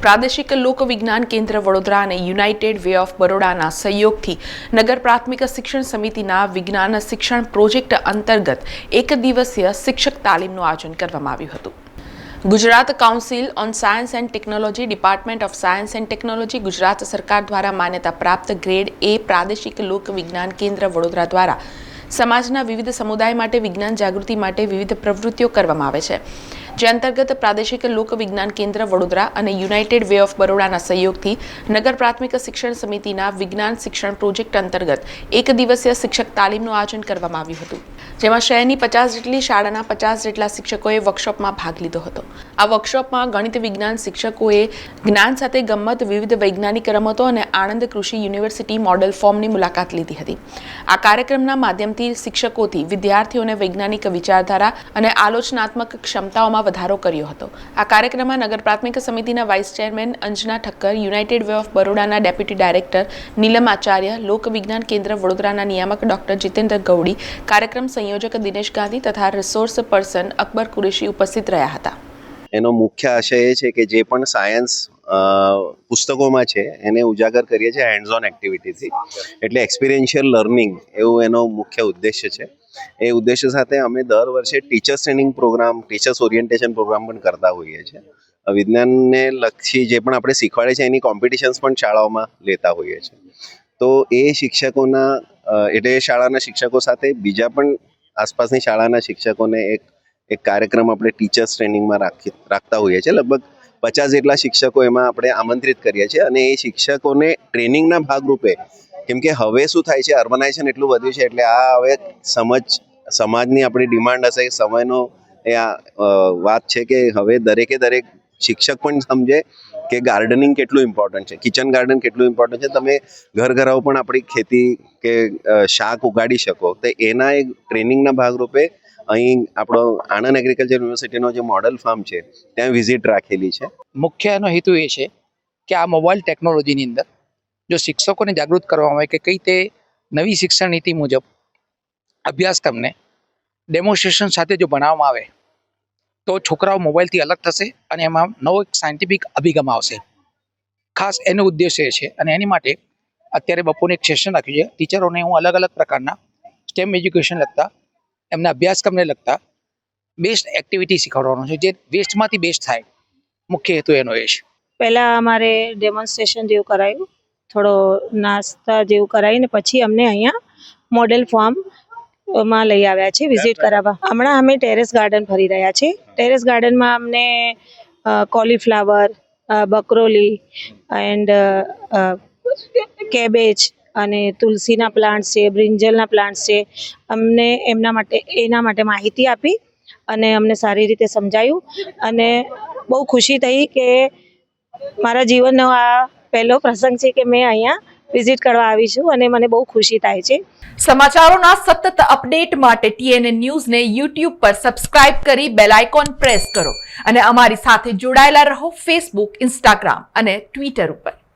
પ્રાદેશિક લોક વિજ્ઞાન કેન્દ્ર વડોદરા અને યુનાઇટેડ વે ઓફ બરોડાના સહયોગથી નગર પ્રાથમિક શિક્ષણ સમિતિના વિજ્ઞાન શિક્ષણ પ્રોજેક્ટ અંતર્ગત એક દિવસીય શિક્ષક તાલીમનું આયોજન કરવામાં આવ્યું હતું. Gujarat council on science and technology, department of science and technology, Gujarat સરકાર દ્વારા માન્યતા પ્રાપ્ત ગ્રેડ એ પ્રાદેશિક લોક વિજ્ઞાન કેન્દ્ર વડોદરા દ્વારા સમાજના વિવિધ સમુદાય માટે વિજ્ઞાન જાગૃતિ માટે વિવિધ પ્રવૃત્તિઓ કરવામાં આવે છે. જે અંતર્ગત પ્રાદેશિક લોક વિજ્ઞાન કેન્દ્ર વડોદરા અને યુનાઇટેડ વે ઓફ બરોડાના સહયોગથી નગર પ્રાથમિક શિક્ષણ સમિતિના વિજ્ઞાન શિક્ષણ પ્રોજેક્ટ અંતર્ગત એક દિવસીય શિક્ષક તાલીમનું આયોજન કરવામાં આવ્યું હતું. જેમાં શહેરની 50 જેટલી શાળાના 50 જેટલા શિક્ષકોએ વર્કશોપમાં ભાગ લીધો હતો. આ વર્કશોપમાં ગણિત વિજ્ઞાન શિક્ષકોએ જ્ઞાન સાથે ગમ્મત, વિવિધ વૈજ્ઞાનિક રમતો અને આણંદ કૃષિ યુનિવર્સિટી મોડેલ ફોર્મની મુલાકાત લીધી હતી. આ કાર્યક્રમના માધ્યમથી શિક્ષકોથી વિદ્યાર્થીઓને વૈજ્ઞાનિક વિચારધારા અને આલોચનાત્મક ક્ષમતાઓમાં વધારો કર્યો હતો. આ કાર્યક્રમમાં નગર પ્રાથમિક સમિતિના vice chairman Anjana Thakkar, United Way ઓફ બરોડાના ડેપ્યુટી ડાયરેક્ટર નીલમ આચાર્ય, લોક વિજ્ઞાન કેન્દ્ર વડોદરાના નિયામક ડોક્ટર જીતેન્દ્ર ગૌડી, કાર્યક્રમ સંયોજક દિનેશ ગાંધી તથા રિસોર્સ પર્સન અકબર કુરેશી ઉપસ્થિત રહ્યા હતા. એનો મુખ્ય આશય એ છે કે જે પણ સાયન્સ પુસ્તકોમાં છે એને ઉજાગર કરીએ છીએ હેન્ડ્સ ઓન એક્ટિવિટીથી, એટલે એક્સપિરિયન્શિયલ લર્નિંગ એવું એનો મુખ્ય ઉદ્દેશ્ય છે. એ ઉદ્દેશ્ય સાથે અમે દર વર્ષે teachers training program, teachers orientation program પણ કરતા હોઈએ છીએ. વિજ્ઞાનને લક્ષી જે પણ આપણે શીખવાડે છે એની કોમ્પિટિશન્સ પણ શાળાઓમાં લેતા હોઈએ છીએ. તો એ શિક્ષકોના એટલે એ શાળાના શિક્ષકો સાથે બીજા પણ આસપાસની શાળાના શિક્ષકોને એક કાર્યક્રમ આપણે ટીચર્સ ટ્રેનિંગમાં રાખતા હોઈએ છીએ. લગભગ 50 જેટલા શિક્ષકો એમાં આપણે આમંત્રિત કરીએ છીએ અને એ શિક્ષકોને ટ્રેનિંગના ભાગરૂપે, કેમ કે હવે શું થાય છે, અર્બનાઇઝેશન એટલું વધ્યું છે એટલે આ હવે સમાજની આપણી ડિમાન્ડ હશે, સમયનો એ વાત છે કે હવે દરેક શિક્ષક પણ સમજે કે ગાર્ડનિંગ કેટલું ઇમ્પોર્ટન્ટ છે, કિચન ગાર્ડન કેટલું ઇમ્પોર્ટન્ટ છે. તમે ઘરાઓ પણ આપણી ખેતી કે શાક ઉગાડી શકો, તો એના એક ટ્રેનિંગના ભાગરૂપે અહીં આપણો આણંદ એગ્રીકલ્ચર યુનિવર્સિટીનો જે મોડલ ફાર્મ છે ત્યાં વિઝિટ રાખેલી છે. મુખ્ય એનો હેતુ એ છે કે આ મોબાઈલ ટેકનોલોજીની અંદર જો શિક્ષકોને જાગૃત કરવામાં આવે કે કઈ તે નવી શિક્ષણ નીતિ મુજબ અભ્યાસક્રમને ડેમોન્સ્ટ્રેશન સાથે જો ભણાવવામાં આવે તો છોકરાઓ મોબાઈલથી અલગ થશે અને એમાં નવો એક સાયન્ટિફિક અભિગમ આવશે. ખાસ એનો ઉદ્દેશ્ય છે અને એની માટે અત્યારે બપોરનું એક સેશન રાખ્યું છે. ટીચરોને હું અલગ પ્રકારના સ્ટેમ એજ્યુકેશન લગતા, એમના અભ્યાસક્રમને લગતા બેસ્ટ એક્ટિવિટી શીખવાડવાનો છે, જે વેસ્ટમાંથી બેસ્ટ થાય. મુખ્ય હેતુ એનો એ છે. પહેલાં અમારે ડેમોન્સ્ટ્રેશન જેવું કરાયું, થોડો નાસ્તા જેવું કરાવીને પછી અમને અહીંયા મોડેલ ફોર્મમાં લઈ આવ્યા છે વિઝિટ કરાવવા. હમણાં અમે ટેરેસ ગાર્ડન ફરી રહ્યા છીએ. ટેરેસ ગાર્ડનમાં અમને કોલીફ્લાવર, બકરોલી એન્ડ કેબેજ અને તુલસીના પ્લાન્ટ્સ છે, બ્રિંજલના પ્લાન્ટ્સ છે. અમને એના માટે માહિતી આપી અને અમને સારી રીતે સમજાયું અને બહુ ખુશી થઈ કે મારા જીવનનો આ પહેલો પ્રસંગ છે કે મેં અહીંયા વિઝિટ કરવા આવી છું અને મને બહુ ખુશી થાય છે. સમાચારોના સતત અપડેટ માટે TNN ન્યૂઝને YouTube પર સબસ્ક્રાઇબ કરી બેલ આઇકોન પ્રેસ કરો અને અમારી સાથે જોડાયેલા રહો Facebook, Instagram અને Twitter ઉપર.